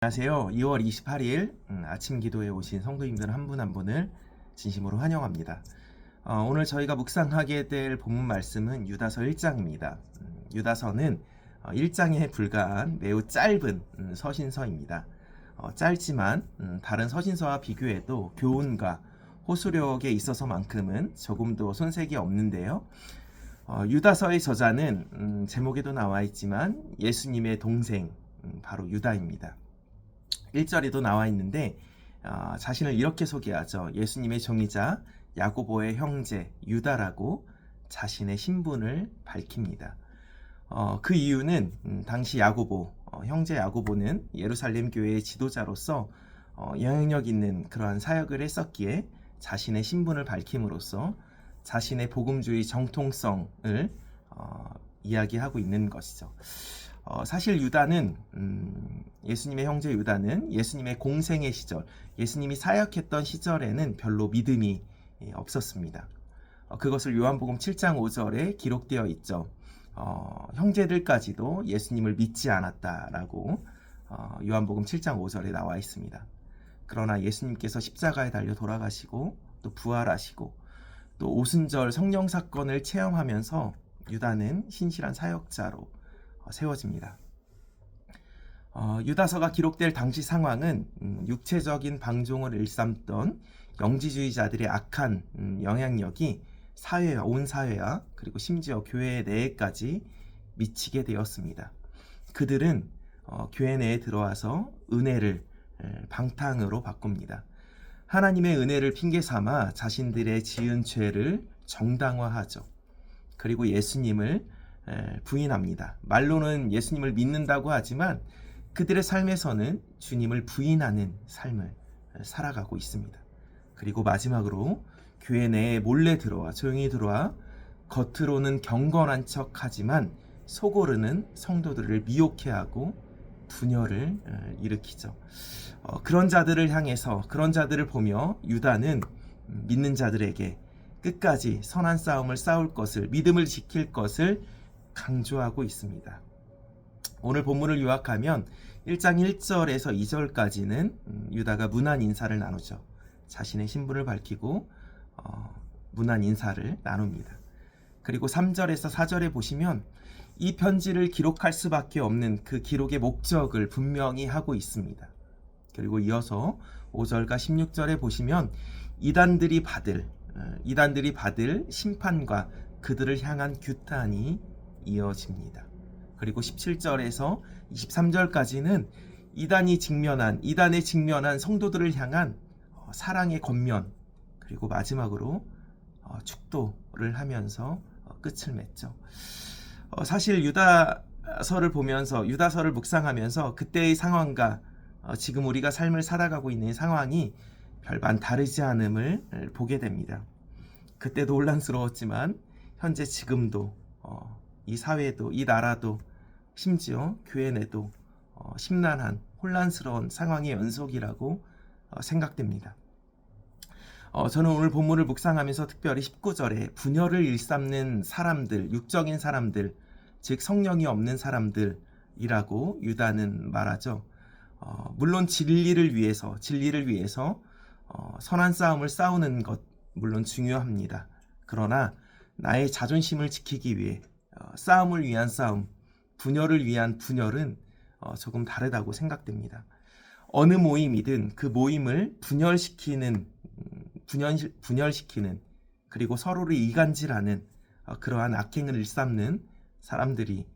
안녕하세요. 2월 28일 아침 기도에 오신 성도님들 한 분 한 분을 진심으로 환영합니다. 오늘 저희가 묵상하게 될 본문 말씀은 유다서 1장입니다. 유다서는 1장에 불과한 매우 짧은 서신서입니다. 짧지만 다른 서신서와 비교해도 교훈과 호소력에 있어서만큼은 조금도 손색이 없는데요. 유다서의 저자는 제목에도 나와 있지만 예수님의 동생 바로 유다입니다. 1절에도 나와 있는데 자신을 이렇게 소개하죠. 예수님의 종이자 야고보의 형제 유다라고 자신의 신분을 밝힙니다. 그 이유는 당시 야고보, 형제 야고보는 예루살렘 교회의 지도자로서 영향력 있는 그러한 사역을 했었기에 자신의 신분을 밝힘으로써 자신의 복음주의 정통성을 이야기하고 있는 것이죠. 사실 유다는 예수님의 형제 유다는 예수님의 공생의 시절, 예수님이 사역했던 시절에는 별로 믿음이 없었습니다. 그것을 요한복음 7장 5절에 기록되어 있죠. 형제들까지도 예수님을 믿지 않았다라고 요한복음 7장 5절에 나와 있습니다. 그러나 예수님께서 십자가에 달려 돌아가시고 또 부활하시고 또 오순절 성령 사건을 체험하면서 유다는 신실한 사역자로 세워집니다. 유다서가 기록될 당시 상황은 육체적인 방종을 일삼던 영지주의자들의 악한 영향력이 온 사회와 그리고 심지어 교회 내에까지 미치게 되었습니다. 그들은 교회 내에 들어와서 은혜를 방탕으로 바꿉니다. 하나님의 은혜를 핑계 삼아 자신들의 지은 죄를 정당화하죠. 그리고 예수님을 부인합니다. 말로는 예수님을 믿는다고 하지만 그들의 삶에서는 주님을 부인하는 삶을 살아가고 있습니다. 그리고 마지막으로 교회 내에 몰래 들어와 조용히 들어와 겉으로는 경건한 척하지만 속으로는 성도들을 미혹해하고 분열을 일으키죠. 그런 자들을 향해서 그런 자들을 보며 유다는 믿는 자들에게 끝까지 선한 싸움을 싸울 것을 믿음을 지킬 것을 강조하고 있습니다. 오늘 본문을 요약하면 1장 1절에서 2절까지는 유다가 문안 인사를 나누죠. 자신의 신분을 밝히고 문안 인사를 나눕니다. 그리고 3절에서 4절에 보시면 이 편지를 기록할 수밖에 없는 그 기록의 목적을 분명히 하고 있습니다. 그리고 이어서 5절과 16절에 보시면 이단들이 받을 심판과 그들을 향한 규탄이 이어집니다. 그리고 17절에서 23절까지는 이단에 직면한 성도들을 향한 사랑의 권면, 그리고 마지막으로 축도를 하면서 끝을 맺죠. 사실 유다서를 묵상하면서 그때의 상황과 지금 우리가 삶을 살아가고 있는 상황이 별반 다르지 않음을 보게 됩니다. 그때도 혼란스러웠지만 현재 지금도 이 사회도 이 나라도 심지어 교회 내도 심란한 혼란스러운 상황의 연속이라고 생각됩니다. 저는 오늘 본문을 묵상하면서 특별히 19절에 분열을 일삼는 사람들, 육적인 사람들, 즉 성령이 없는 사람들이라고 유다는 말하죠. 물론 진리를 위해서 선한 싸움을 싸우는 것 물론 중요합니다. 그러나 나의 자존심을 지키기 위해 싸움을 위한 싸움, 분열을 위한 분열은 조금 다르다고 생각됩니다. 어느 모임이든 그 모임을 분열시키는 그리고 서로를 이간질하는 그러한 악행을 일삼는 사람들이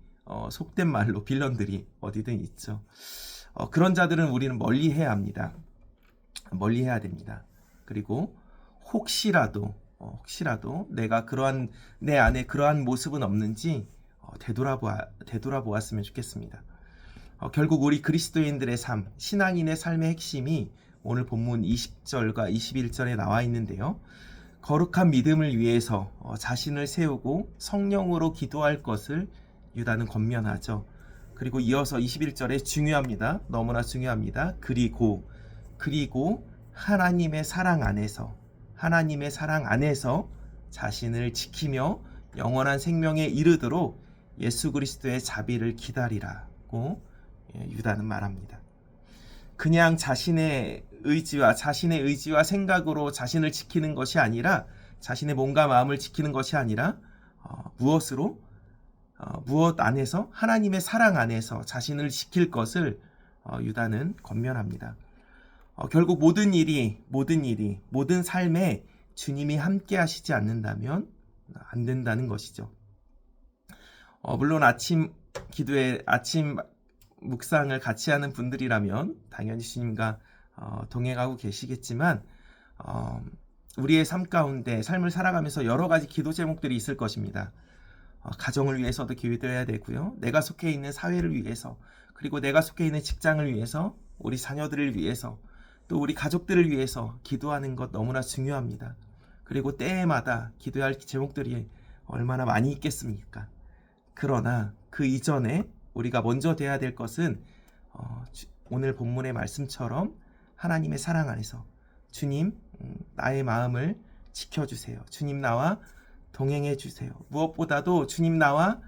속된 말로 빌런들이 어디든 있죠. 그런 자들은 우리는 멀리해야 합니다. 멀리해야 됩니다. 그리고 혹시라도 내가 내 안에 그러한 모습은 없는지 되돌아보았으면 좋겠습니다. 결국 우리 그리스도인들의 삶, 신앙인의 삶의 핵심이 오늘 본문 20절과 21절에 나와 있는데요. 거룩한 믿음을 위해서 자신을 세우고 성령으로 기도할 것을 유다는 권면하죠. 그리고 이어서 21절에 중요합니다. 너무나 중요합니다. 그리고 하나님의 사랑 안에서 자신을 지키며 영원한 생명에 이르도록 예수 그리스도의 자비를 기다리라고 유다는 말합니다. 그냥 자신의 의지와 생각으로 자신을 지키는 것이 아니라, 자신의 몸과 마음을 지키는 것이 아니라 무엇 안에서, 하나님의 사랑 안에서 자신을 지킬 것을 유다는 권면합니다. 결국 모든 삶에 주님이 함께 하시지 않는다면 안 된다는 것이죠. 물론 아침 묵상을 같이 하는 분들이라면 당연히 주님과 동행하고 계시겠지만, 우리의 삶 가운데 삶을 살아가면서 여러 가지 기도 제목들이 있을 것입니다. 가정을 위해서도 기도해야 되고요. 내가 속해 있는 사회를 위해서, 그리고 내가 속해 있는 직장을 위해서, 우리 자녀들을 위해서, 또 우리 가족들을 위해서 기도하는 것 너무나 중요합니다. 그리고 때마다 기도해야 할 제목들이 얼마나 많이 있겠습니까? 그러나 그 이전에 우리가 먼저 돼야 될 것은 오늘 본문의 말씀처럼 하나님의 사랑 안에서 주님, 나의 마음을 지켜주세요. 주님 나와 동행해 주세요. 무엇보다도 주님 나와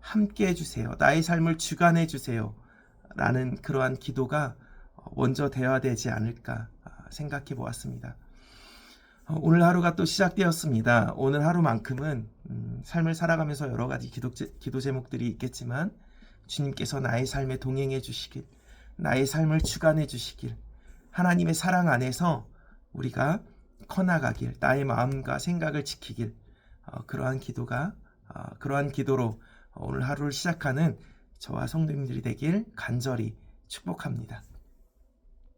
함께 해주세요. 나의 삶을 주관해 주세요. 라는 그러한 기도가 먼저 되어야 되지 않을까 생각해 보았습니다. 오늘 하루가 또 시작되었습니다. 오늘 하루만큼은 삶을 살아가면서 여러 가지 기도 제목들이 있겠지만, 주님께서 나의 삶에 동행해 주시길, 나의 삶을 주관해 주시길, 하나님의 사랑 안에서 우리가 커나가길, 나의 마음과 생각을 지키길, 그러한 기도로 오늘 하루를 시작하는 저와 성도님들이 되길 간절히 축복합니다.